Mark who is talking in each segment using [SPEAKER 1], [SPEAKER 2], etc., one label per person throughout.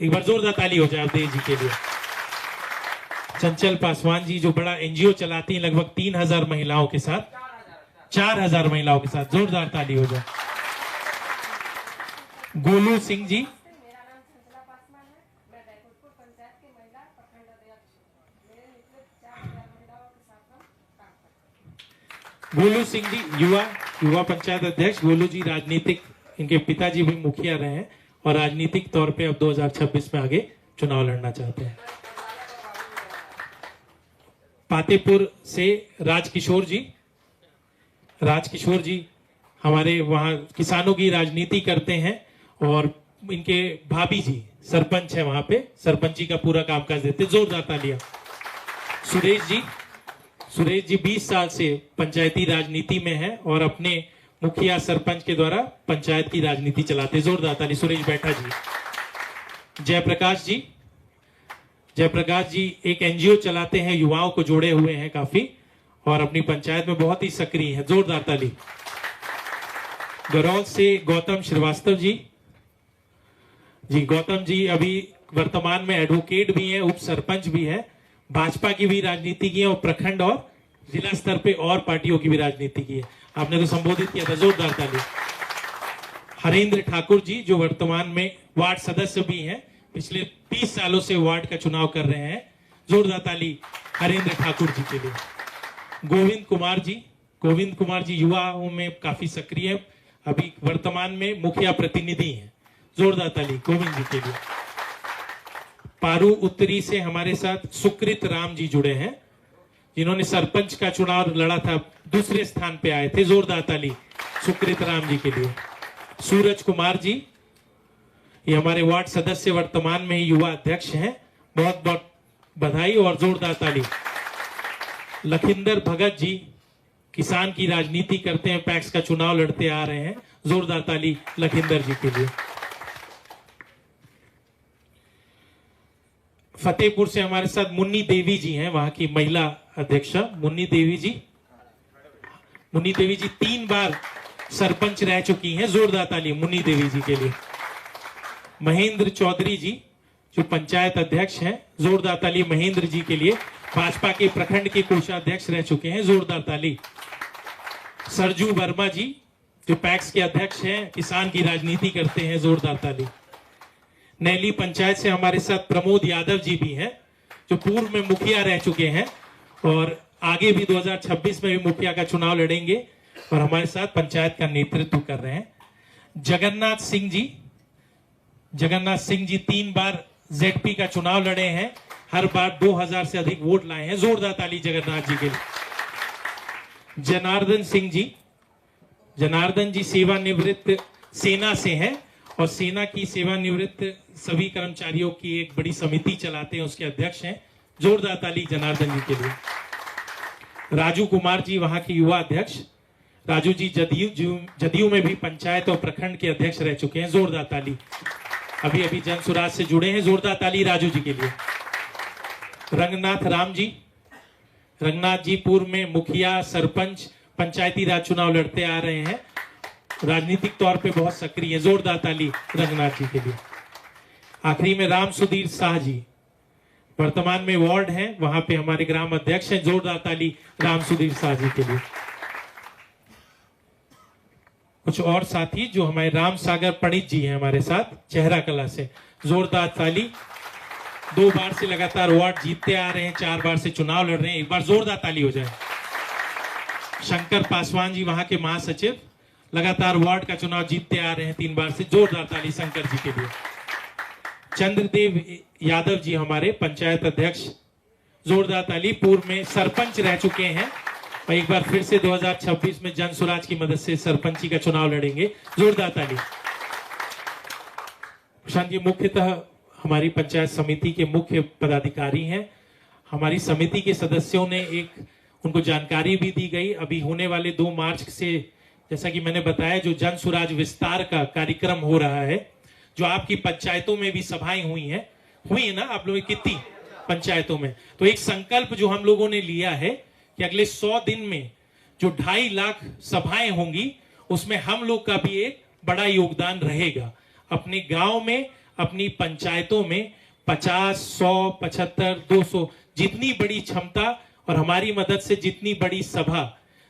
[SPEAKER 1] एक बार जोरदार ताली हो जाए अवधेश जी के लिए। चंचल पासवान जी जो बड़ा एनजीओ चलाती हैं लगभग 3000 महिलाओं के साथ, 4000 महिलाओं के साथ, जोरदार ताली हो जाए। गोलू सिंह जी,
[SPEAKER 2] मेरा नाम चंचला पासवान है, मैं बैकुंठपुर पंचायत के महिला प्रखंड अध्यक्ष हूँ। मेरे निकले 4000 महिलाओं के साथ हम काम करते हैं।
[SPEAKER 1] गोलू सिंह जी युवा पंचायत अध्यक्ष। गोलू जी राजनीतिक, इनके पिताजी भी मुखिया रहे हैं और राजनीतिक तौर पे अब 2026 में आगे चुनाव लड़ना चाहते हैं। पातेपुर से राजकिशोर जी हमारे वहां किसानों की राजनीति करते हैं और इनके भाभी जी सरपंच है, वहां पे सरपंची का पूरा कामकाज देते। जोरदार तालियां। सुरेश जी 20 साल से पंचायती राजनीति में है और अपने मुखिया सरपंच के द्वारा पंचायत की राजनीति चलाते। जोरदार ताली। सुरेश बैठा जी। जयप्रकाश जी एक एनजीओ चलाते हैं, युवाओं को जोड़े हुए हैं काफी और अपनी पंचायत में बहुत ही सक्रिय हैं। जोरदार ताली। गरौल से गौतम श्रीवास्तव जी। गौतम जी अभी वर्तमान में एडवोकेट भी हैं, उप सरपंच भी है, भाजपा की भी राजनीति की है और प्रखंड और जिला स्तर पे और पार्टियों की भी राजनीति की है। आपने तो संबोधित किया था। जोरदार ताली। हरेंद्र ठाकुर जी जो वर्तमान में वार्ड सदस्य भी हैं, पिछले 30 सालों से वार्ड का चुनाव कर रहे हैं। जोरदार ताली हरेंद्र ठाकुर जी के लिए। गोविंद कुमार जी युवाओं में काफी सक्रिय है, अभी वर्तमान में मुखिया प्रतिनिधि हैं। जोरदार ताली गोविंद जी के लिए। पारू उत्तरी से हमारे साथ सुकृत राम जी जुड़े हैं, जिन्होंने सरपंच का चुनाव लड़ा था, दूसरे स्थान पे आए थे। जोरदार ताली सुकृत राम जी के लिए। सूरज कुमार जी ये हमारे वार्ड सदस्य, वर्तमान में युवा अध्यक्ष हैं, बहुत बहुत बधाई और जोरदार ताली। लखिंदर भगत जी किसान की राजनीति करते हैं, पैक्स का चुनाव लड़ते आ रहे हैं। जोरदार ताली लखिंदर जी के लिए। फतेहपुर से हमारे साथ मुन्नी देवी जी हैं, वहां की महिला अध्यक्षा मुन्नी देवी जी 3 बार सरपंच रह चुकी हैं। जोरदार ताली मुन्नी देवी जी के लिए। महेंद्र चौधरी जी जो पंचायत अध्यक्ष हैं, जोरदार ताली महेंद्र जी के लिए। भाजपा के प्रखंड के कोषाध्यक्ष रह चुके हैं। जोरदार ताली। सरजू वर्मा जी जो पैक्स के अध्यक्ष हैं, किसान की राजनीति करते हैं। जोरदार ताली। नैली पंचायत से हमारे साथ प्रमोद यादव जी भी हैं, जो पूर्व में मुखिया रह चुके हैं और आगे भी 2026 में भी मुखिया का चुनाव लड़ेंगे और हमारे साथ पंचायत का नेतृत्व कर रहे हैं। जगन्नाथ सिंह जी 3 बार जेडपी का चुनाव लड़े हैं, हर बार 2000 से अधिक वोट लाए हैं। जोरदार ताली जगन्नाथ जी के लिए। जनार्दन जी सेवानिवृत्त सेना से हैं और सेना की सेवानिवृत्त सभी कर्मचारियों की एक बड़ी समिति चलाते हैं, उसके अध्यक्ष हैं। जोरदार ताली जनार्दन जी के लिए। राजू कुमार जी वहां के युवा अध्यक्ष। राजू जी जदयू में भी पंचायत और प्रखंड के अध्यक्ष रह चुके हैं। जोरदार ताली। अभी जन सुराज से जुड़े हैं। जोरदार ताली राजू जी के लिए। रंगनाथ जी पूर्व में मुखिया, सरपंच, पंचायती राज चुनाव लड़ते आ रहे हैं, राजनीतिक तौर पे बहुत सक्रिय है। जोरदार ताली रंगनाथ जी के लिए। आखिरी में राम सुधीर शाह जी वर्तमान में वार्ड हैं, वहां पे हमारे ग्राम अध्यक्ष हैं। जोरदार ताली राम सुधीर शाह जी के लिए। कुछ और साथी जो हमारे राम सागर पंडित जी हैं हमारे साथ चेहरा कला से। जोरदार ताली। 2 बार से लगातार वार्ड जीतते आ रहे हैं, 4 बार से चुनाव लड़ रहे हैं। एक बार जोरदार ताली हो जाए। शंकर पासवान जी वहां के महासचिव, लगातार वार्ड का चुनाव जीतते आ रहे हैं 3 बार से। जोरदार ताली शंकर जी के लिए। चंद्रदेव यादव जी हमारे पंचायत अध्यक्ष। जोरदार ताली। पूर्व में सरपंच रह चुके हैं और एक बार फिर से 2026 में जन सुराज की मदद से सरपंची का चुनाव लड़ेंगे। जोरदार ताली। प्रशांत जी मुख्यतः हमारी पंचायत समिति के मुख्य पदाधिकारी हैं। हमारी समिति के सदस्यों ने उनको जानकारी भी दी गई। अभी होने वाले 2 मार्च से, जैसा कि मैंने बताया, जो जन सुराज विस्तार का कार्यक्रम हो रहा है, जो आपकी पंचायतों में भी सभाएं हुई है ना, आप लोगों की कितनी पंचायतों में, तो एक संकल्प जो हम लोगों ने लिया है कि अगले 100 दिन में जो 2.5 लाख सभाएं होंगी, उसमें हम लोग का भी एक बड़ा योगदान रहेगा। अपने गांव में, अपनी पंचायतों में 50, 100, 75, 200 जितनी बड़ी क्षमता और हमारी मदद से जितनी बड़ी सभा,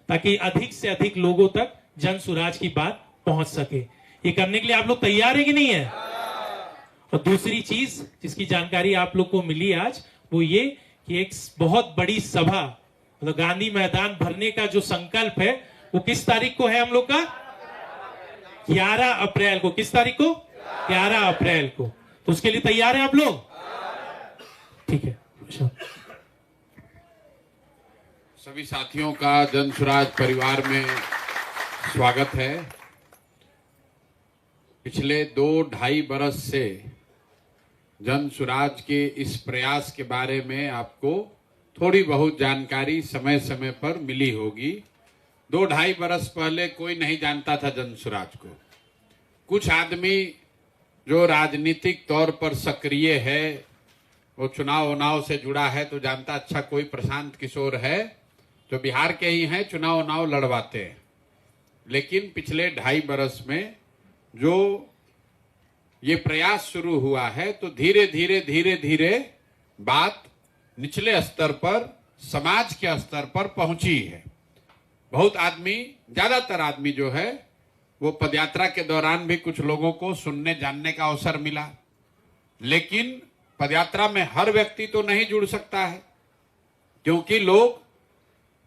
[SPEAKER 1] ताकि अधिक से अधिक लोगों तक जन सुराज की बात पहुंच सके। ये करने के लिए आप लोग तैयार है कि नहीं है? और दूसरी चीज जिसकी जानकारी आप लोग को मिली आज, वो ये कि एक बहुत बड़ी सभा, मतलब गांधी मैदान भरने का जो संकल्प है वो किस तारीख को है हम लोग का? 11 अप्रैल को। किस तारीख को? 11 अप्रैल को। तो उसके लिए तैयार है आप लोग? ठीक है।
[SPEAKER 3] सभी साथियों का जन सुराज परिवार में स्वागत है। पिछले 2-2.5 बरस से जन सुराज के इस प्रयास के बारे में आपको थोड़ी बहुत जानकारी समय समय पर मिली होगी। 2-2.5 बरस पहले कोई नहीं जानता था जन सुराज को। कुछ आदमी जो राजनीतिक तौर पर सक्रिय है, वो चुनाव से जुड़ा है तो जानता, अच्छा कोई प्रशांत किशोर है जो बिहार के ही हैं, चुनाव लड़वाते हैं। लेकिन पिछले 2.5 बरस में जो ये प्रयास शुरू हुआ है, तो धीरे धीरे बात निचले स्तर पर, समाज के स्तर पर पहुंची है। बहुत आदमी, ज्यादातर आदमी जो है वो पदयात्रा के दौरान भी कुछ लोगों को सुनने जानने का अवसर मिला। लेकिन पदयात्रा में हर व्यक्ति तो नहीं जुड़ सकता है, क्योंकि लोग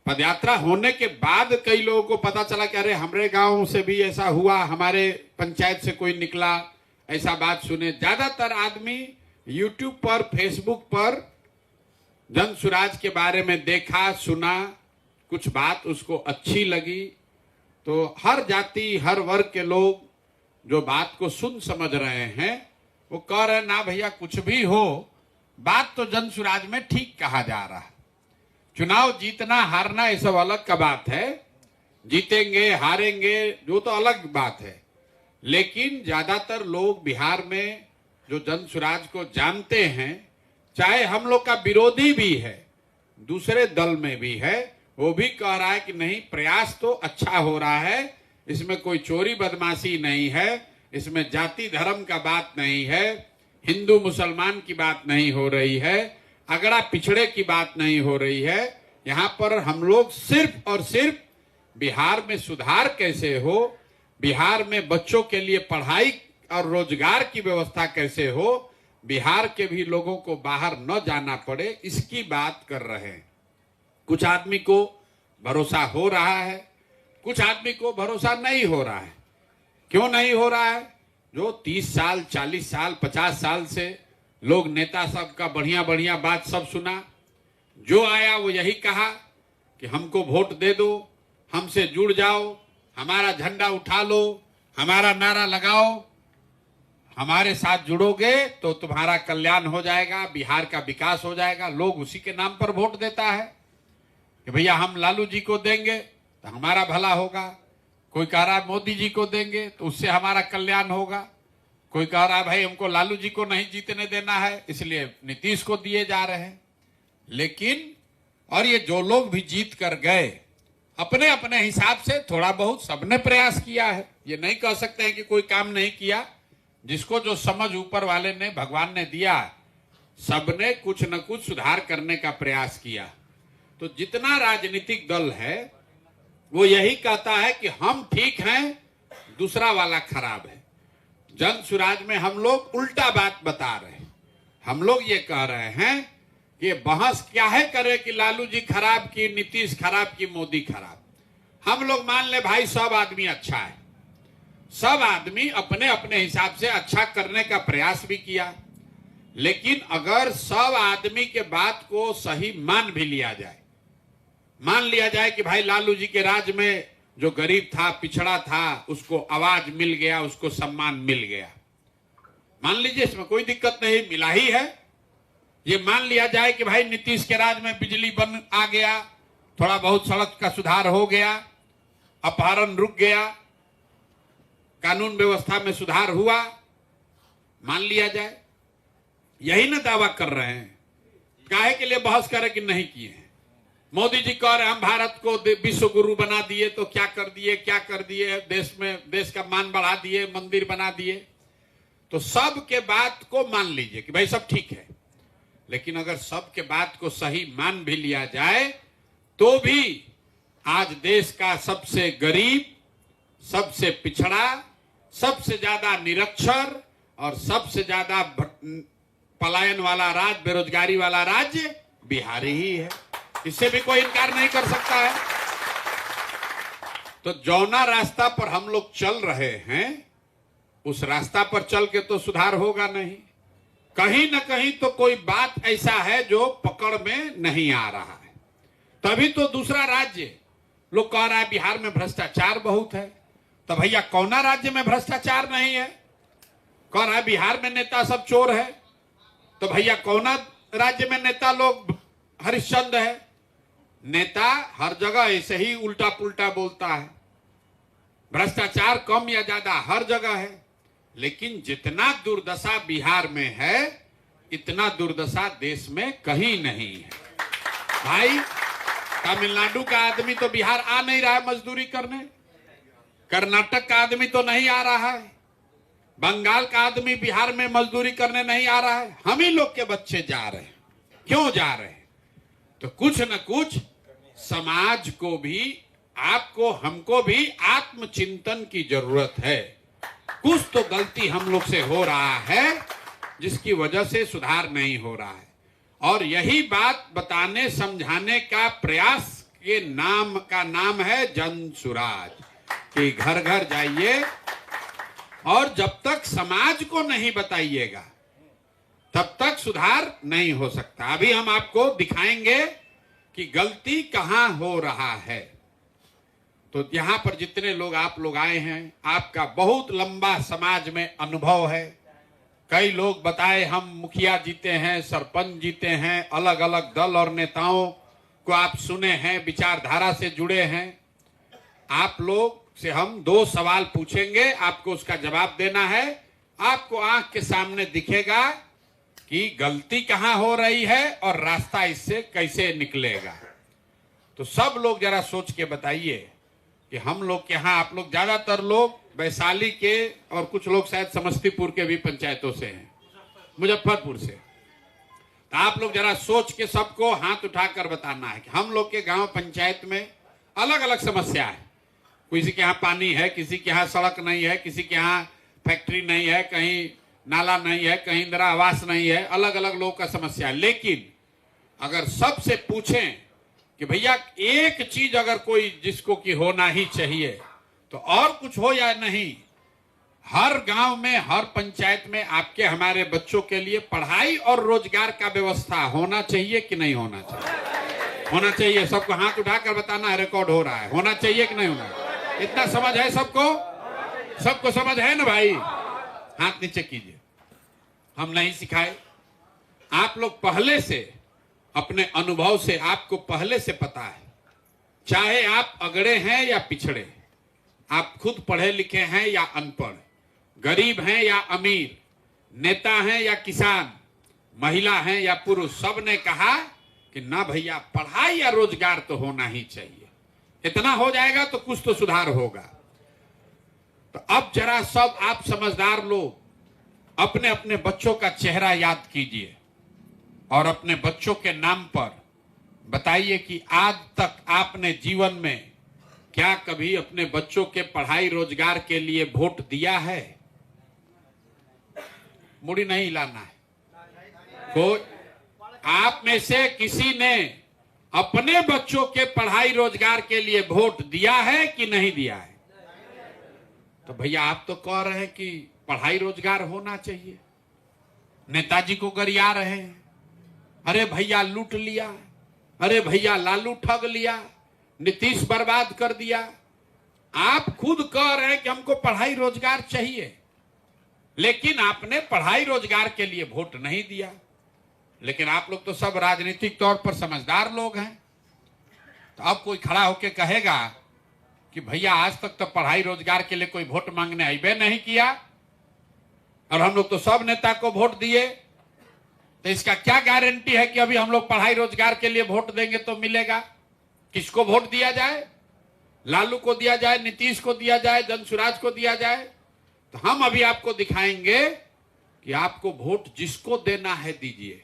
[SPEAKER 3] पदयात्रा होने के बाद कई लोगों को पता चला कि अरे हमारे गांव से भी ऐसा हुआ, हमारे पंचायत से कोई निकला, ऐसा बात सुने। ज्यादातर आदमी YouTube पर, फेसबुक पर जन सुराज के बारे में देखा, सुना, कुछ बात उसको अच्छी लगी, तो हर जाति हर वर्ग के लोग जो बात को सुन समझ रहे हैं वो कह रहे हैं, ना भैया कुछ भी हो, बात तो जन सुराज में ठीक कहा जा रहा है। चुनाव जीतना हारना ये सब अलग का बात है, जीतेंगे हारेंगे जो तो अलग बात है। लेकिन ज्यादातर लोग बिहार में जो जन सुराज को जानते हैं, चाहे हम लोग का विरोधी भी है, दूसरे दल में भी है, वो भी कह रहा है कि नहीं, प्रयास तो अच्छा हो रहा है, इसमें कोई चोरी बदमाशी नहीं है, इसमें जाति धर्म का बात नहीं है, हिंदू मुसलमान की बात नहीं हो रही है, अगड़ा पिछड़े की बात नहीं हो रही है। यहाँ पर हम लोग सिर्फ और सिर्फ बिहार में सुधार कैसे हो, बिहार में बच्चों के लिए पढ़ाई और रोजगार की व्यवस्था कैसे हो, बिहार के भी लोगों को बाहर न जाना पड़े, इसकी बात कर रहे हैं। कुछ आदमी को भरोसा हो रहा है, कुछ आदमी को भरोसा नहीं हो रहा है। क्यों नहीं हो रहा है? जो 30 साल 40 साल 50 साल से लोग नेता सब का बढ़िया बात सब सुना, जो आया वो यही कहा कि हमको वोट दे दो, हमसे जुड़ जाओ, हमारा झंडा उठा लो, हमारा नारा लगाओ, हमारे साथ जुड़ोगे तो तुम्हारा कल्याण हो जाएगा, बिहार का विकास हो जाएगा। लोग उसी के नाम पर वोट देता है कि भैया हम लालू जी को देंगे तो हमारा भला होगा, कोई कह रहा है मोदी जी को देंगे तो उससे हमारा कल्याण होगा, कोई कह रहा है भाई हमको लालू जी को नहीं जीतने देना है इसलिए नीतीश को दिए जा रहे हैं। लेकिन और ये जो लोग भी जीत कर गए, अपने अपने हिसाब से थोड़ा बहुत सबने प्रयास किया है, ये नहीं कह सकते हैं कि कोई काम नहीं किया। जिसको जो समझ ऊपर वाले ने, भगवान ने दिया, सबने कुछ न कुछ सुधार करने का प्रयास किया। तो जितना राजनीतिक दल है वो यही कहता है कि हम ठीक हैं, दूसरा वाला खराब है। जन सुराज में हम लोग उल्टा बात बता रहे हैं। हम लोग ये कह रहे हैं कि बहस क्या है करे कि लालू जी खराब की, नीतीश खराब की, मोदी खराब। हम लोग मान ले भाई सब आदमी अच्छा है, सब आदमी अपने अपने हिसाब से अच्छा करने का प्रयास भी किया। लेकिन अगर सब आदमी के बात को सही मान भी लिया जाए, मान लिया जाए कि भाई लालू जी के राज में जो गरीब था, पिछड़ा था, उसको आवाज मिल गया, उसको सम्मान मिल गया, मान लीजिए इसमें कोई दिक्कत नहीं, मिला ही है। ये मान लिया जाए कि भाई नीतीश के राज में बिजली बन आ गया, थोड़ा बहुत सड़क का सुधार हो गया, अपहरण रुक गया, कानून व्यवस्था में सुधार हुआ, मान लिया जाए। यही ना दावा कर रहे हैं। काहे के लिए बहस करे कि नहीं किए हैं? मोदी जी कह रहे हम भारत को विश्व गुरु बना दिए, तो क्या कर दिए, क्या कर दिए, देश में देश का मान बढ़ा दिए, मंदिर बना दिए। तो सब के बात को मान लीजिए कि भाई सब ठीक है, लेकिन अगर सब के बात को सही मान भी लिया जाए तो भी आज देश का सबसे गरीब, सबसे पिछड़ा, सबसे ज्यादा निरक्षर और सबसे ज्यादा पलायन वाला राज्य, बेरोजगारी वाला राज्य बिहार ही है। इससे भी कोई इनकार नहीं कर सकता है। तो जौना रास्ता पर हम लोग चल रहे हैं उस रास्ता पर चल के तो सुधार होगा नहीं, कहीं ना कहीं तो कोई बात ऐसा है जो पकड़ में नहीं आ रहा है। तभी तो दूसरा राज्य लोग कह रहा है बिहार में भ्रष्टाचार बहुत है। तो भैया कौना राज्य में भ्रष्टाचार नहीं है? कह रहा है बिहार में नेता सब चोर है। तो भैया कौना राज्य में नेता लोग हरिश्चंद्र है? नेता हर जगह ऐसे ही उल्टा पुल्टा बोलता है। भ्रष्टाचार कम या ज्यादा हर जगह है, लेकिन जितना दुर्दशा बिहार में है इतना दुर्दशा देश में कहीं नहीं है। भाई तमिलनाडु का आदमी तो बिहार आ नहीं रहा है मजदूरी करने, कर्नाटक का आदमी तो नहीं आ रहा है, बंगाल का आदमी बिहार में मजदूरी करने नहीं आ रहा है, हम ही लोग के बच्चे जा रहे हैं। क्यों जा रहे हैं? तो कुछ न कुछ समाज को भी, आपको, हमको भी आत्मचिंतन की जरूरत है। कुछ तो गलती हम लोग से हो रहा है जिसकी वजह से सुधार नहीं हो रहा है, और यही बात बताने समझाने का प्रयास के नाम का नाम है जन सुराज, कि घर घर जाइए और जब तक समाज को नहीं बताइएगा तब तक सुधार नहीं हो सकता। अभी हम आपको दिखाएंगे कि गलती कहां हो रहा है। तो यहां पर जितने लोग आप लोग आए हैं, आपका बहुत लंबा समाज में अनुभव है। कई लोग बताए हम मुखिया जीते हैं, सरपंच जीते हैं, अलग अलग दल और नेताओं को आप सुने हैं, विचारधारा से जुड़े हैं। आप लोग से हम 2 सवाल पूछेंगे, आपको उसका जवाब देना है। आपको आंख के सामने दिखेगा कि गलती कहां हो रही है और रास्ता इससे कैसे निकलेगा। तो सब लोग जरा सोच के बताइए कि हम लोग के यहाँ, आप लोग ज्यादातर लोग वैशाली के और कुछ लोग शायद समस्तीपुर के भी पंचायतों से हैं, मुजफ्फरपुर से। तो आप लोग जरा सोच के सबको हाथ उठाकर बताना है कि हम लोग के गांव पंचायत में अलग अलग समस्या है। किसी के यहाँ पानी है, किसी के यहाँ सड़क नहीं है, किसी के यहाँ फैक्ट्री नहीं है, कहीं नाला नहीं है, कहीं इंदिरा आवास नहीं है, अलग अलग लोगों का समस्या है। लेकिन अगर सबसे पूछें कि भैया एक चीज अगर कोई जिसको कि होना ही चाहिए तो और कुछ हो या नहीं, हर गांव में, हर पंचायत में आपके हमारे बच्चों के लिए पढ़ाई और रोजगार का व्यवस्था होना चाहिए कि नहीं होना चाहिए? होना चाहिए। सबको हाथ उठाकर बताना है, रिकॉर्ड हो रहा है। होना चाहिए कि नहीं होना? इतना समझ है सबको? सबको समझ है ना भाई? हाथ नीचे कीजिए। हम नहीं सिखाए, आप लोग पहले से अपने अनुभव से, आपको पहले से पता है, चाहे आप अगड़े हैं या पिछड़े, आप खुद पढ़े लिखे हैं या अनपढ़, गरीब हैं या अमीर, नेता हैं या किसान, महिला हैं या पुरुष, सब ने कहा कि ना भैया पढ़ाई या रोजगार तो होना ही चाहिए। इतना हो जाएगा तो कुछ तो सुधार होगा। तो अब जरा सब आप समझदार लोग अपने अपने बच्चों का चेहरा याद कीजिए और अपने बच्चों के नाम पर बताइए कि आज तक आपने जीवन में क्या कभी अपने बच्चों के पढ़ाई रोजगार के लिए वोट दिया है? मुड़ी नहीं हिलाना है। कोई आप में से किसी ने अपने बच्चों के पढ़ाई रोजगार के लिए वोट दिया है कि नहीं दिया है? तो भैया आप तो कह रहे हैं कि पढ़ाई रोजगार होना चाहिए, नेताजी को गरिया रहे हैं, अरे भैया लूट लिया, अरे भैया लालू ठग लिया, नीतीश बर्बाद कर दिया। आप खुद कह रहे हैं कि हमको पढ़ाई रोजगार चाहिए, लेकिन आपने पढ़ाई रोजगार के लिए वोट नहीं दिया। लेकिन आप लोग तो सब राजनीतिक तौर पर समझदार लोग हैं। तो अब कोई खड़ा होकर कहेगा कि भैया आज तक तो पढ़ाई रोजगार के लिए कोई वोट मांगने आईबे नहीं किया और हम लोग तो सब नेता को वोट दिए, तो इसका क्या गारंटी है कि अभी हम लोग पढ़ाई रोजगार के लिए वोट देंगे तो मिलेगा? किसको वोट दिया जाए? लालू को दिया जाए, नीतीश को दिया जाए, जनसुराज को दिया जाए? तो हम अभी आपको दिखाएंगे कि आपको वोट जिसको देना है दीजिए।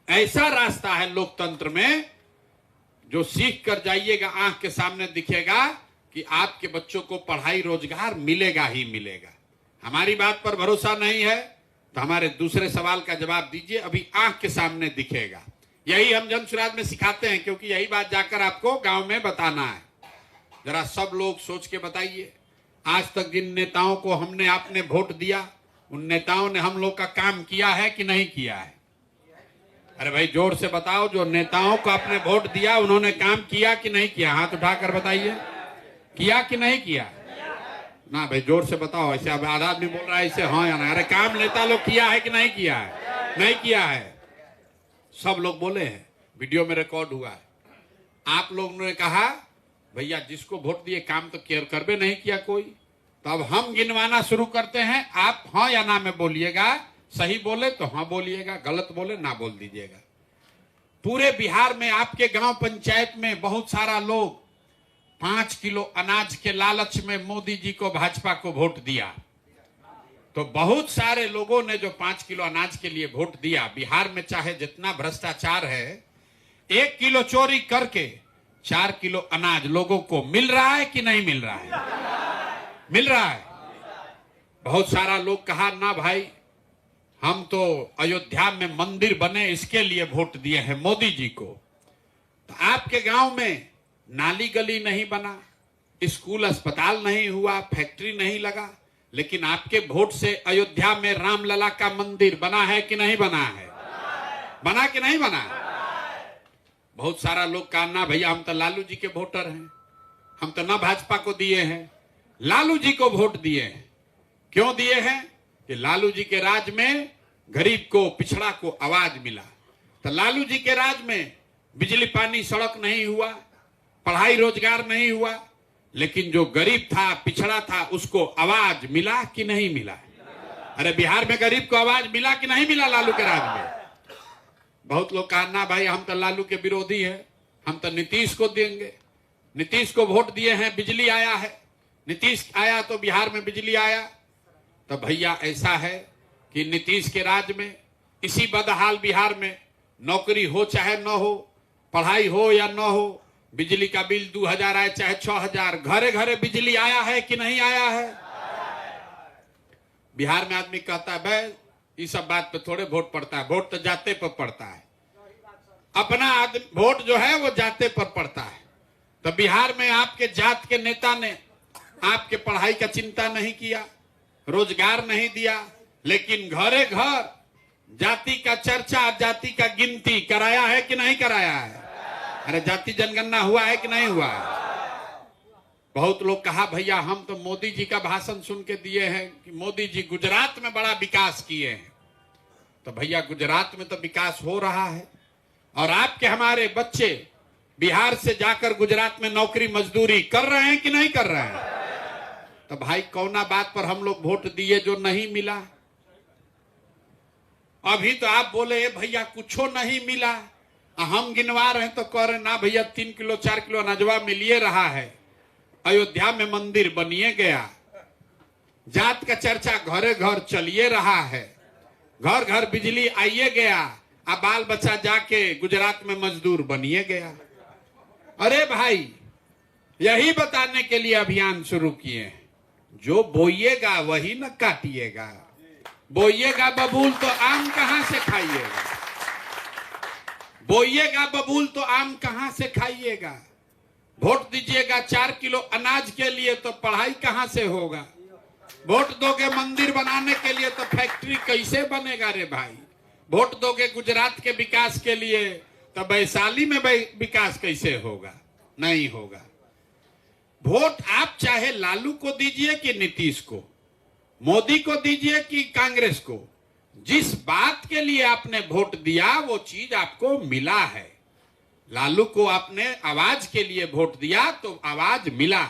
[SPEAKER 3] ऐसा रास्ता है लोकतंत्र में जो सीख कर जाइएगा, आंख के सामने दिखेगा कि आपके बच्चों को पढ़ाई रोजगार मिलेगा ही मिलेगा। हमारी बात पर भरोसा नहीं है तो हमारे दूसरे सवाल का जवाब दीजिए, अभी आंख के सामने दिखेगा। यही हम जन सुराज में सिखाते हैं, क्योंकि यही बात जाकर आपको गांव में बताना है। जरा सब लोग सोच के बताइए, आज तक जिन नेताओं को हमने आपने वोट दिया, उन नेताओं ने हम लोग का काम किया है कि नहीं किया है? अरे भाई जोर से बताओ, जो नेताओं को आपने वोट दिया उन्होंने काम किया कि नहीं किया? हाथ उठाकर बताइए, किया कि नहीं किया? ना भाई जोर से बताओ, ऐसे अब आधा आदमी बोल रहा है ऐसे हाँ या ना। अरे काम नेता लोग किया है कि नहीं किया है? नहीं किया है। सब लोग बोले हैं, वीडियो में रिकॉर्ड हुआ है। आप लोगों ने कहा भैया जिसको वोट दिए काम तो केयर करबे नहीं किया कोई। तो अब हम गिनवाना शुरू करते हैं, आप हाँ या ना में बोलिएगा। सही बोले तो हाँ बोलिएगा, गलत बोले ना बोल दीजिएगा। पूरे बिहार में आपके गांव पंचायत में बहुत सारा लोग 5 किलो अनाज के लालच में मोदी जी को, भाजपा को वोट दिया। तो बहुत सारे लोगों ने जो 5 किलो अनाज के लिए वोट दिया, बिहार में चाहे जितना भ्रष्टाचार है, 1 किलो चोरी करके 4 किलो अनाज लोगों को मिल रहा है कि नहीं मिल रहा है? मिल रहा है। बहुत सारा लोग कहा ना भाई हम तो अयोध्या में मंदिर बने इसके लिए वोट दिए हैं मोदी जी को। तो आपके गांव में नाली गली नहीं बना, स्कूल अस्पताल नहीं हुआ, फैक्ट्री नहीं लगा, लेकिन आपके वोट से अयोध्या में रामलला का मंदिर बना है कि नहीं बना है? बना कि नहीं बना? बहुत सारा लोग कहा ना भैया हम तो लालू जी के वोटर हैं, हम तो ना भाजपा को दिए हैं, लालू जी को वोट दिए हैं। क्यों दिए हैं? कि लालू जी के राज में गरीब को, पिछड़ा को आवाज मिला। तो लालू जी के राज में बिजली पानी सड़क नहीं हुआ, पढ़ाई रोजगार नहीं हुआ, लेकिन जो गरीब था, पिछड़ा था, उसको आवाज मिला कि नहीं मिला? अरे बिहार में गरीब को आवाज मिला कि नहीं मिला लालू के राज में? बहुत लोग कहा ना भाई हम तो लालू के विरोधी हैं, हम तो नीतीश को देंगे, नीतीश को वोट दिए हैं, बिजली आया है, नीतीश आया तो बिहार में बिजली आया। तो भैया ऐसा है कि नीतीश के राज में इसी बदहाल बिहार में नौकरी हो चाहे न हो, पढ़ाई हो या न हो, बिजली का बिल 2000 आए चाहे 6000, घरे घरे बिजली आया है कि नहीं आया है? बिहार में आदमी कहता है भाई इस सब बात पे थोड़े वोट पड़ता है, वोट तो जाते पर पड़ता है। अपना वोट जो है वो जाते पर पड़ता है। तो बिहार में आपके जात के नेता ने आपके पढ़ाई का चिंता नहीं किया, रोजगार नहीं दिया, लेकिन घरे घर जाति का चर्चा, जाति का गिनती कराया है कि नहीं कराया है? अरे जाति जनगणना हुआ है कि नहीं हुआ है? बहुत लोग कहा भैया हम तो मोदी जी का भाषण सुन के दिए हैं कि मोदी जी गुजरात में बड़ा विकास किए हैं। तो भैया गुजरात में तो विकास हो रहा है, और आपके हमारे बच्चे बिहार से जाकर गुजरात में नौकरी मजदूरी कर रहे हैं कि नहीं कर रहे हैं? तो भाई कौना बात पर हम लोग वोट दिए जो नहीं मिला? अभी तो आप बोले भैया कुछो नहीं मिला, हम गिनवा रहे हैं तो कह रहे ना भैया 3 किलो 4 किलो अनाजवा मिलिए रहा है, अयोध्या में मंदिर बनिए गया, जात का चर्चा घरे घर चलिए रहा है, घर घर बिजली आइए गया, अब बाल बच्चा जाके गुजरात में मजदूर बनिए गया। अरे भाई यही बताने के लिए अभियान शुरू किए हैं, जो बोइएगा वही न काटिएगा, बोइएगा बबूल तो आम कहां से खाइएगा, बोइएगा बबूल तो आम कहां से खाइएगा। वोट दीजिएगा 4 किलो अनाज के लिए तो पढ़ाई कहां से होगा? वोट दोगे मंदिर बनाने के लिए तो फैक्ट्री कैसे बनेगा रे भाई? वोट दोगे गुजरात के विकास के लिए तो वैशाली में विकास कैसे होगा? नहीं होगा। वोट आप चाहे लालू को दीजिए कि नीतीश को, मोदी को दीजिए कि कांग्रेस को, जिस बात के लिए आपने वोट दिया वो चीज आपको मिला है। लालू को आपने आवाज के लिए वोट दिया तो आवाज मिला,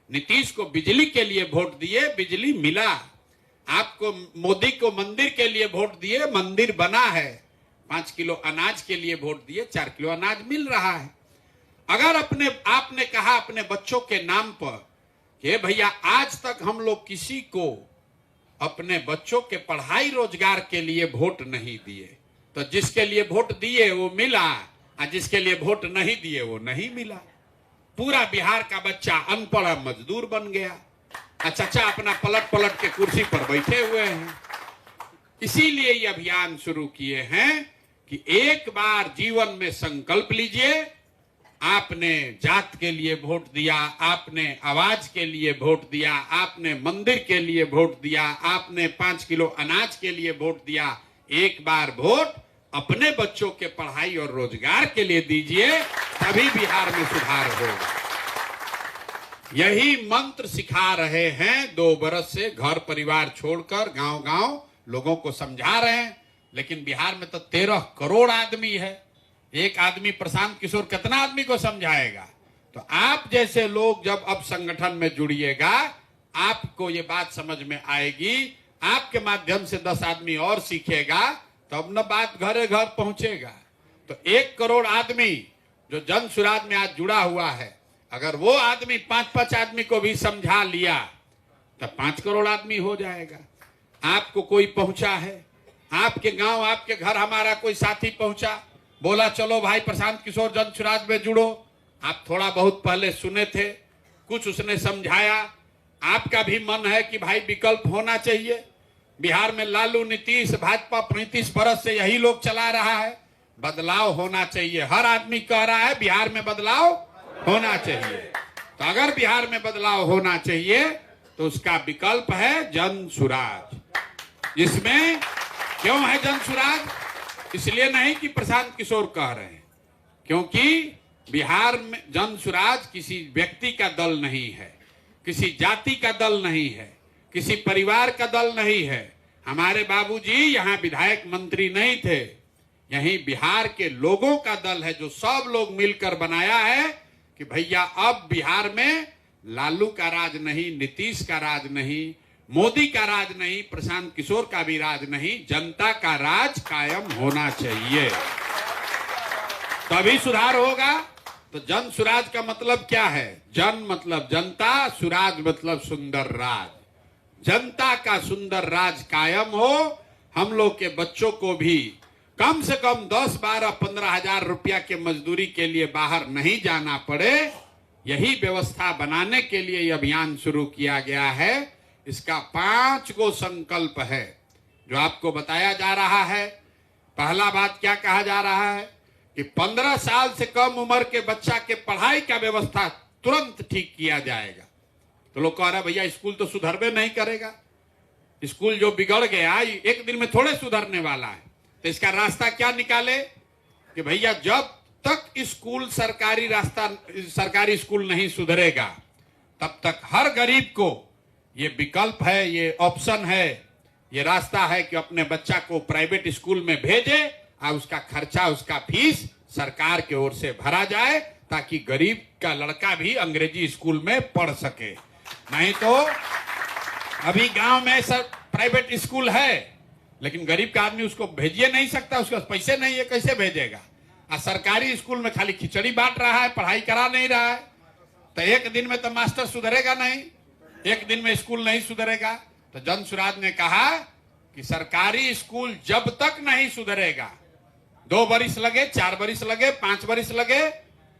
[SPEAKER 3] नीतीश को बिजली के लिए वोट दिए, बिजली मिला, आपको मोदी को मंदिर के लिए वोट दिए, मंदिर बना है, 5 किलो अनाज के लिए वोट दिए, 4 किलो अनाज मिल रहा है। अगर आपने कहा अपने बच्चों के नाम पर कि भैया आज तक हम लोग किसी को अपने बच्चों के पढ़ाई रोजगार के लिए वोट नहीं दिए, तो जिसके लिए वोट दिए वो मिला और जिसके लिए वोट नहीं दिए वो नहीं मिला। पूरा बिहार का बच्चा अनपढ़ मजदूर बन गया, चाचा अपना पलट पलट के कुर्सी पर बैठे हुए हैं। इसीलिए ये अभियान शुरू किए हैं कि एक बार जीवन में संकल्प लीजिए, आपने जात के लिए वोट दिया, आपने आवाज के लिए वोट दिया, आपने मंदिर के लिए वोट दिया, आपने 5 किलो अनाज के लिए वोट दिया। एक बार वोट अपने बच्चों के पढ़ाई और रोजगार के लिए दीजिए, तभी बिहार में सुधार होगा। यही मंत्र सिखा रहे हैं 2 बरस से, घर परिवार छोड़कर गांव गांव लोगों को समझा रहे हैं। लेकिन बिहार में तो 13 करोड़ आदमी है, एक आदमी प्रशांत किशोर कितना आदमी को समझाएगा? तो आप जैसे लोग जब अब संगठन में जुड़िएगा, आपको ये बात समझ में आएगी, आपके माध्यम से 10 आदमी और सीखेगा, तब न बात घरे घर पहुंचेगा। तो 1 करोड़ आदमी जो जन सुराज में आज जुड़ा हुआ है, अगर वो आदमी 5-5 आदमी को भी समझा लिया तब 5 करोड़ आदमी हो जाएगा। आपको कोई पहुंचा है, आपके गांव आपके घर हमारा कोई साथी पहुंचा, बोला चलो भाई प्रशांत किशोर जन सुराज में जुड़ो। आप थोड़ा बहुत पहले सुने थे, कुछ उसने समझाया, आपका भी मन है कि भाई विकल्प होना चाहिए। बिहार में लालू नीतीश भाजपा 35 बरस से यही लोग चला रहा है, बदलाव होना चाहिए। हर आदमी कह रहा है बिहार में बदलाव होना चाहिए। तो अगर बिहार में बदलाव होना चाहिए तो उसका विकल्प है जन सुराज। इसमें क्यों है जन सुराज? इसलिए नहीं कि प्रशांत किशोर कह रहे हैं, क्योंकि बिहार में जन सुराज किसी व्यक्ति का दल नहीं है, किसी जाति का दल नहीं है, किसी परिवार का दल नहीं है। हमारे बाबूजी यहाँ विधायक मंत्री नहीं थे, यही बिहार के लोगों का दल है, जो सब लोग मिलकर बनाया है कि भैया अब बिहार में लालू का राज नहीं, नीतीश का राज नहीं, मोदी का राज नहीं, प्रशांत किशोर का भी राज नहीं, जनता का राज कायम होना चाहिए, तभी सुधार होगा। तो जन सुराज का मतलब क्या है? जन मतलब जनता, सुराज मतलब सुंदर राज। जनता का सुंदर राज कायम हो, हम लोग के बच्चों को भी कम से कम 10, 12, 15 हजार रुपया के मजदूरी के लिए बाहर नहीं जाना पड़े, यही व्यवस्था बनाने के लिए यह अभियान शुरू किया गया है। इसका 5 गो संकल्प है जो आपको बताया जा रहा है। पहला बात क्या कहा जा रहा है कि 15 साल से कम उम्र के बच्चा के पढ़ाई का व्यवस्था तुरंत ठीक किया जाएगा। तो लोग कह रहे हैं भैया स्कूल तो सुधरबे नहीं करेगा, स्कूल जो बिगड़ गया एक दिन में थोड़े सुधरने वाला है। तो इसका रास्ता क्या निकाले कि भैया जब तक स्कूल सरकारी स्कूल नहीं सुधरेगा तब तक हर गरीब को ये विकल्प है, ये ऑप्शन है, ये रास्ता है कि अपने बच्चा को प्राइवेट स्कूल में भेजे और उसका खर्चा, उसका फीस सरकार की ओर से भरा जाए, ताकि गरीब का लड़का भी अंग्रेजी स्कूल में पढ़ सके। नहीं तो अभी गांव में सब प्राइवेट स्कूल है, लेकिन गरीब का आदमी उसको भेजिए नहीं सकता, उसके पास पैसे नहीं है, कैसे भेजेगा? और सरकारी स्कूल में खाली खिचड़ी बांट रहा है, पढ़ाई करा नहीं रहा है। तो एक दिन में तो मास्टर सुधरेगा नहीं, एक दिन में स्कूल नहीं सुधरेगा। तो जन सुराज ने कहा कि सरकारी स्कूल जब तक नहीं सुधरेगा, 2 बरिस लगे, 4 बरिस लगे, 5 बरिस लगे,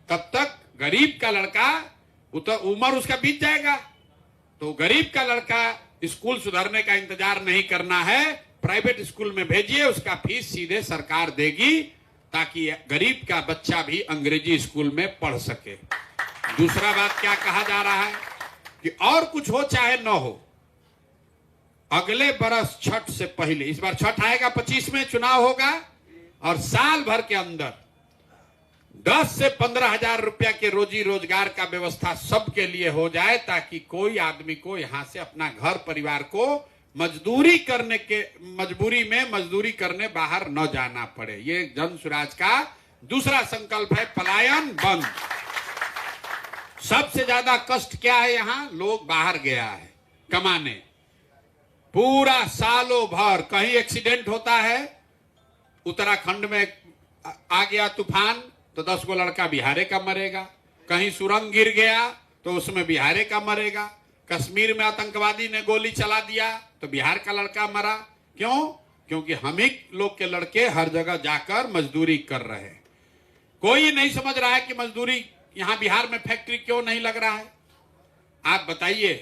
[SPEAKER 3] तब तक गरीब का लड़का उम्र उसका बीत जाएगा। तो गरीब का लड़का स्कूल सुधरने का इंतजार नहीं करना है, प्राइवेट स्कूल में भेजिए, उसका फीस सीधे सरकार देगी, ताकि गरीब का बच्चा भी अंग्रेजी स्कूल में पढ़ सके। दूसरा बात क्या कहा जा रहा है कि और कुछ हो चाहे न हो, अगले बरस छठ से पहले, इस बार छठ आएगा 25 में चुनाव होगा, और साल भर के अंदर 10 से 15 हजार रुपया के रोजी रोजगार का व्यवस्था सबके लिए हो जाए, ताकि कोई आदमी को यहां से अपना घर परिवार को मजदूरी करने बाहर न जाना पड़े। ये जन सुराज का दूसरा संकल्प है, पलायन बंद। सबसे ज्यादा कष्ट क्या है? यहां लोग बाहर गया है कमाने, पूरा सालों भर कहीं एक्सीडेंट होता है, उत्तराखंड में आ गया तूफान तो 10 गो लड़का बिहारे का मरेगा, कहीं सुरंग गिर गया तो उसमें बिहारे का मरेगा, कश्मीर में आतंकवादी ने गोली चला दिया तो बिहार का लड़का मरा। क्यों? क्योंकि हम ही लोग के लड़के हर जगह जाकर मजदूरी कर रहे हैं। कोई नहीं समझ रहा है कि मजदूरी यहां बिहार में फैक्ट्री क्यों नहीं लग रहा है। आप बताइए,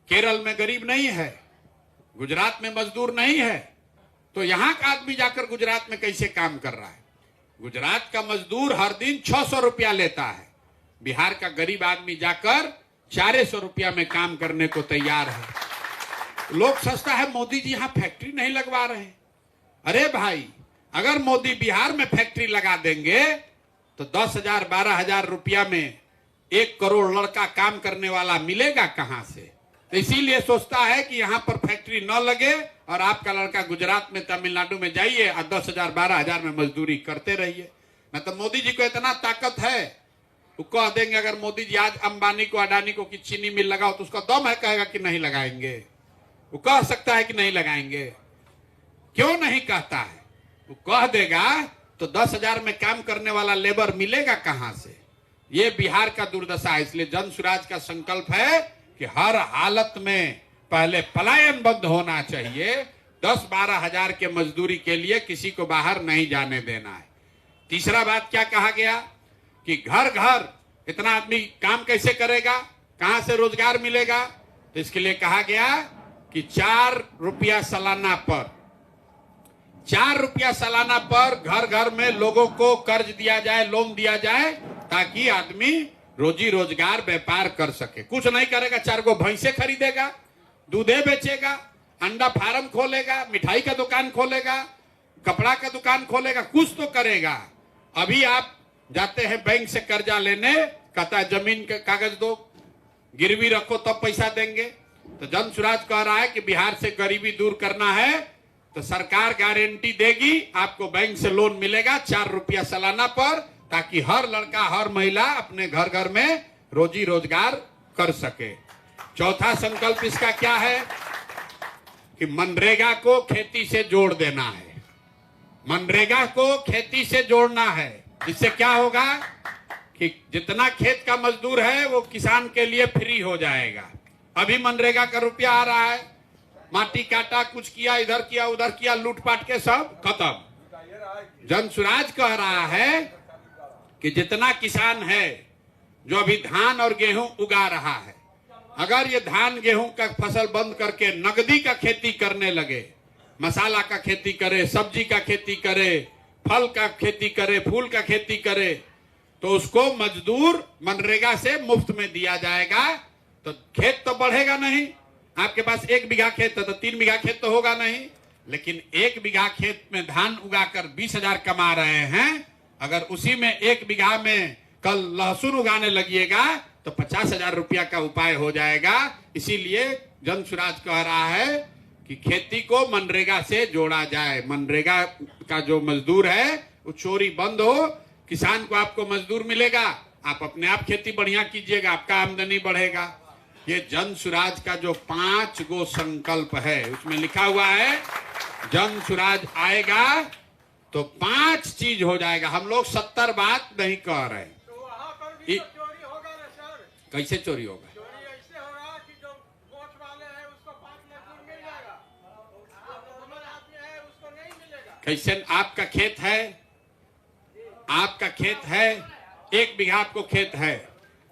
[SPEAKER 3] केरल में गरीब नहीं है, गुजरात में मजदूर नहीं है, तो यहां का आदमी जाकर गुजरात में कैसे काम कर रहा है? गुजरात का मजदूर हर दिन 600 रुपया लेता है, बिहार का गरीब आदमी जाकर 400 रुपया में काम करने को तैयार है। लोग सोचता है मोदी जी यहां फैक्ट्री नहीं लगवा रहे हैं। अरे भाई, अगर मोदी बिहार में फैक्ट्री लगा देंगे तो 10,000 12,000 रुपया में 1 करोड़ लड़का काम करने वाला मिलेगा कहां से? तो इसीलिए सोचता है कि यहां पर फैक्ट्री न लगे और आपका लड़का गुजरात में, तमिलनाडु में जाइए और 10,000 12,000 में मजदूरी करते रहिए। न तो मोदी जी को इतना ताकत है, वो कह देंगे अगर मोदी जी आज अंबानी को, अडानी को की चीनी मिल लगाओ तो उसका दम है, कहेगा कि नहीं लगाएंगे। वो कह सकता है कि नहीं लगाएंगे, क्यों नहीं कहता है? वो कह देगा तो 10,000 में काम करने वाला लेबर मिलेगा कहां से? ये बिहार का दुर्दशा है। इसलिए जन स्वराज का संकल्प है कि हर हालत में पहले पलायन बंद होना चाहिए। 10-12 हजार के मजदूरी के लिए किसी को बाहर नहीं जाने देना है। तीसरा बात क्या कहा गया कि घर घर इतना आदमी काम कैसे करेगा, कहां से रोजगार मिलेगा? तो इसके लिए कहा गया कि 4 रुपया सालाना पर, 4 रुपया सालाना पर घर घर में लोगों को कर्ज दिया जाए, लोन दिया जाए, ताकि आदमी रोजी रोजगार व्यापार कर सके। कुछ नहीं करेगा, 4 गो भैंसे खरीदेगा, दूधे बेचेगा, अंडा फार्म खोलेगा, मिठाई का दुकान खोलेगा, कपड़ा का दुकान खोलेगा, कुछ तो करेगा। अभी आप जाते हैं बैंक से कर्जा लेने, कहता है जमीन के कागज दो, गिरवी रखो तब पैसा देंगे। तो जन स्वराज कह रहा है कि बिहार से गरीबी दूर करना है तो सरकार गारंटी देगी, आपको बैंक से लोन मिलेगा 4 रुपया सालाना पर, ताकि हर लड़का हर महिला अपने घर घर में रोजी रोजगार कर सके। चौथा संकल्प इसका क्या है कि मनरेगा को खेती से जोड़ देना है। मनरेगा को खेती से जोड़ना है। इससे क्या होगा कि जितना खेत का मजदूर है वो किसान के लिए फ्री हो जाएगा। अभी मनरेगा का रुपया आ रहा है, माटी काटा, कुछ किया, इधर किया उधर किया, लूटपाट के सब खत्म। जन स्वराज कह रहा है कि जितना किसान है जो अभी धान और गेहूं उगा रहा है, अगर ये धान गेहूं का फसल बंद करके नगदी का खेती करने लगे, मसाला का खेती करे, सब्जी का खेती करे, फल का खेती करे, फूल का खेती करे, तो उसको मजदूर मनरेगा से मुफ्त में दिया जाएगा। तो खेत तो बढ़ेगा नहीं, आपके पास 1 बीघा खेत है तो 3 बीघा खेत तो होगा नहीं, लेकिन 1 बीघा खेत में धान उगाकर 20,000 कमा रहे हैं, अगर उसी में 1 बीघा में कल लहसुन उगाने लगिएगा तो 50,000 रुपया का उपाय हो जाएगा। इसीलिए जन स्वराज कह रहा है कि खेती को मनरेगा से जोड़ा जाए। मनरेगा का जो मजदूर है वो चोरी बंद हो, किसान को आपको मजदूर मिलेगा, आप अपने आप खेती बढ़िया कीजिएगा, आपका आमदनी बढ़ेगा। ये जन स्वराज का जो 5 गो संकल्प है उसमें लिखा हुआ है जन स्वराज आएगा तो 5 चीज हो जाएगा। हम लोग 70 बात नहीं कह रहे।
[SPEAKER 4] तो वहाँ पर भी तो चोरी होगा ना सर?
[SPEAKER 3] कैसे चोरी होगा?
[SPEAKER 4] चोरी ऐसे होगा कि जो वोट वाले हैं उसको 5 मजदूर मिल जाएगा, जो नॉर्मल आदमी है उसको नहीं मिलेगा।
[SPEAKER 3] कैसे? आपका खेत है, आपका खेत है, 1 बीघा आपको खेत है,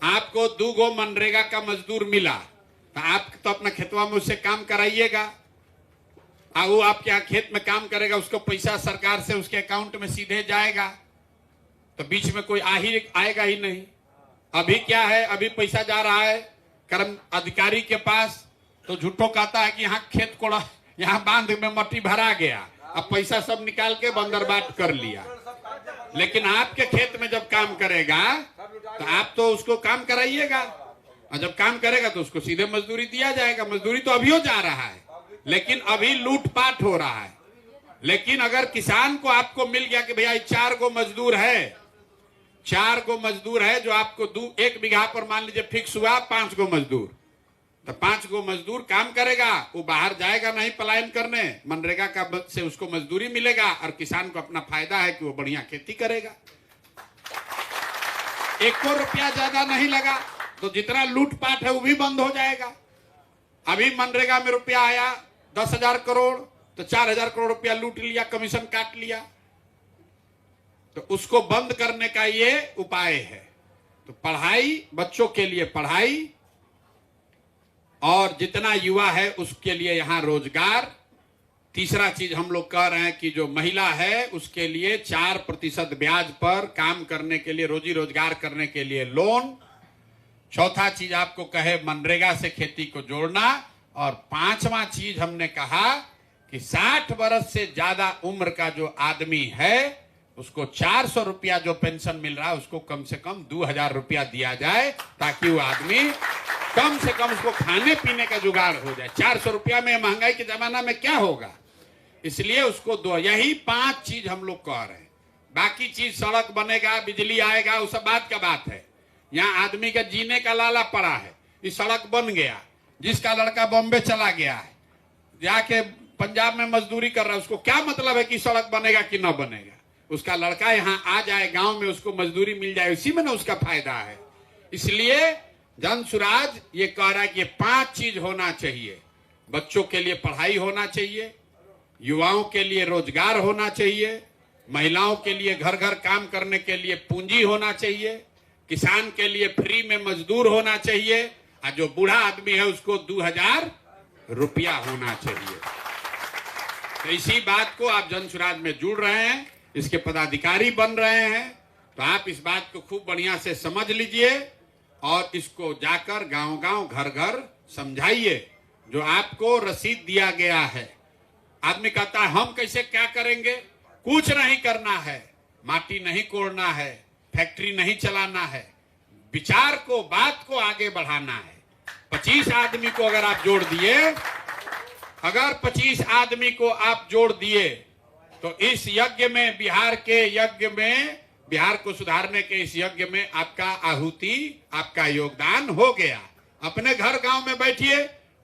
[SPEAKER 3] आपको 2 गो मनरेगा का मजदूर मिला, तो आप तो अपना खेतवा में उससे काम कराइएगा। वो आपके यहाँ खेत में काम करेगा, उसको पैसा सरकार से उसके अकाउंट में सीधे जाएगा, तो बीच में कोई आएगा ही नहीं। अभी क्या है, अभी पैसा जा रहा है कर्म अधिकारी के पास, तो झूठो कहता है कि यहाँ खेत कोड़ा, यहाँ बांध में मट्टी भरा गया, अब पैसा सब निकाल के बंदरबाट कर लिया। लेकिन आपके खेत में जब काम करेगा तो आप तो उसको काम कराइएगा, और जब काम करेगा तो उसको सीधे मजदूरी दिया जाएगा। मजदूरी तो अभी हो जा रहा है, लेकिन अभी लूटपाट हो रहा है। लेकिन अगर किसान को आपको मिल गया कि भैया 4 गो मजदूर है, 4 गो मजदूर है जो आपको 1 बीघा पर मान लीजिए फिक्स हुआ 5 गो मजदूर, तो 5 गो मजदूर काम करेगा, वो बाहर जाएगा नहीं पलायन करने, मनरेगा का से उसको मजदूरी मिलेगा, और किसान को अपना फायदा है कि वो बढ़िया खेती करेगा। 1 रुपया ज्यादा नहीं लगा, तो जितना लूटपाट है वो भी बंद हो जाएगा। अभी मनरेगा में रुपया आया 10,000 करोड़ तो 4,000 करोड़ रुपया लूट लिया, कमीशन काट लिया। तो उसको बंद करने का ये उपाय है। तो पढ़ाई, बच्चों के लिए पढ़ाई, और जितना युवा है उसके लिए यहां रोजगार। तीसरा चीज हम लोग कह रहे हैं कि जो महिला है उसके लिए 4% ब्याज पर काम करने के लिए, रोजी रोजगार करने के लिए लोन। चौथा चीज आपको कहे मनरेगा से खेती को जोड़ना। और पांचवा चीज हमने कहा कि 60 वर्ष से ज्यादा उम्र का जो आदमी है उसको 400 रुपया जो पेंशन मिल रहा है उसको कम से कम 2,000 रुपया दिया जाए, ताकि वो आदमी कम से कम उसको खाने पीने का जुगाड़ हो जाए। 400 रुपया में महंगाई के जमाना में क्या होगा, इसलिए उसको दो। यही 5 चीज हम लोग कह रहे हैं। बाकी चीज सड़क बनेगा, बिजली आएगा, वो सब बात का बात है। यहाँ आदमी का जीने का लाला पड़ा है, इस सड़क बन गया। जिसका लड़का बॉम्बे चला गया है, जाके पंजाब में मजदूरी कर रहा है, उसको क्या मतलब है कि सड़क बनेगा कि न बनेगा। उसका लड़का यहाँ आ जाए गांव में, उसको मजदूरी मिल जाए, इसी में ना उसका फायदा है। इसलिए जन सुराज ये कह रहा है कि 5 चीज होना चाहिए। बच्चों के लिए पढ़ाई होना चाहिए, युवाओं के लिए रोजगार होना चाहिए, महिलाओं के लिए घर घर काम करने के लिए पूंजी होना चाहिए, किसान के लिए फ्री में मजदूर होना चाहिए, और जो बूढ़ा आदमी है उसको 2,000 रुपया होना चाहिए। तो इसी बात को आप जन सुराज में जुड़ रहे हैं, इसके पदाधिकारी बन रहे हैं, तो आप इस बात को खूब बढ़िया से समझ लीजिए और इसको जाकर गांव गांव घर घर समझाइए। जो आपको रसीद दिया गया है, आदमी कहता है हम कैसे क्या करेंगे, कुछ नहीं करना है, माटी नहीं कोड़ना है, फैक्ट्री नहीं चलाना है, विचार को, बात को आगे बढ़ाना है। 25 आदमी को अगर आप जोड़ दिए, अगर 25 आदमी को आप जोड़ दिए तो इस यज्ञ में, बिहार के यज्ञ में, बिहार को सुधारने के इस यज्ञ में आपका आहुति, आपका योगदान हो गया। अपने घर गांव में बैठिए,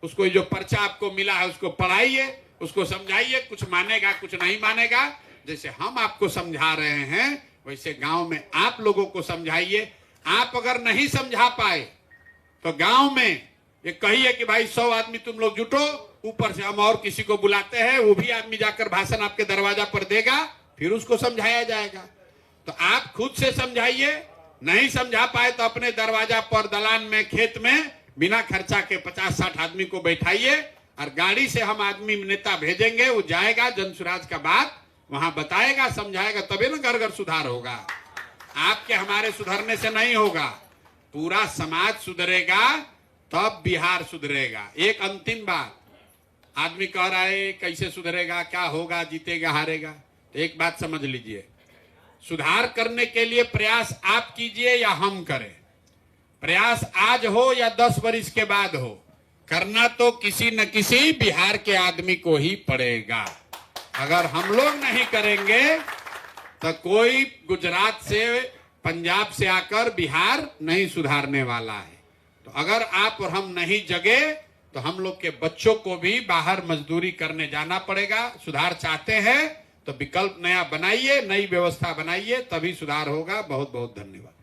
[SPEAKER 3] उसको जो पर्चा आपको मिला है उसको पढ़ाइए, उसको समझाइए, कुछ मानेगा कुछ नहीं मानेगा। जैसे हम आपको समझा रहे हैं वैसे गांव में आप लोगों को समझाइए। आप अगर नहीं समझा पाए तो गांव में ये कहिए कि भाई 100 आदमी तुम लोग जुटो, ऊपर से हम और किसी को बुलाते हैं, वो भी आदमी जाकर भाषण आपके दरवाजा पर देगा, फिर उसको समझाया जाएगा। तो आप खुद से समझाइए, नहीं समझा पाए तो अपने दरवाजा पर, दलान में, खेत में बिना खर्चा के 50-60 आदमी को बैठाइए और गाड़ी से हम आदमी नेता भेजेंगे, वो जाएगा, जन सुराज का बात वहां बताएगा, समझाएगा, तभी ना घर घर सुधार होगा। आपके हमारे सुधरने से नहीं होगा, पूरा समाज सुधरेगा तब बिहार सुधरेगा। एक अंतिम बात, आदमी कह रहा है कैसे सुधरेगा, क्या होगा, जीतेगा हारेगा। तो एक बात समझ लीजिए, सुधार करने के लिए प्रयास आप कीजिए या हम करें, प्रयास आज हो या 10 वर्ष के बाद हो, करना तो किसी न किसी बिहार के आदमी को ही पड़ेगा। अगर हम लोग नहीं करेंगे तो कोई गुजरात से, पंजाब से आकर बिहार नहीं सुधारने वाला है। तो अगर आप और हम नहीं जगे तो हम लोग के बच्चों को भी बाहर मजदूरी करने जाना पड़ेगा। सुधार चाहते हैं तो विकल्प नया बनाइए, नई व्यवस्था बनाइए, तभी सुधार होगा। बहुत बहुत धन्यवाद।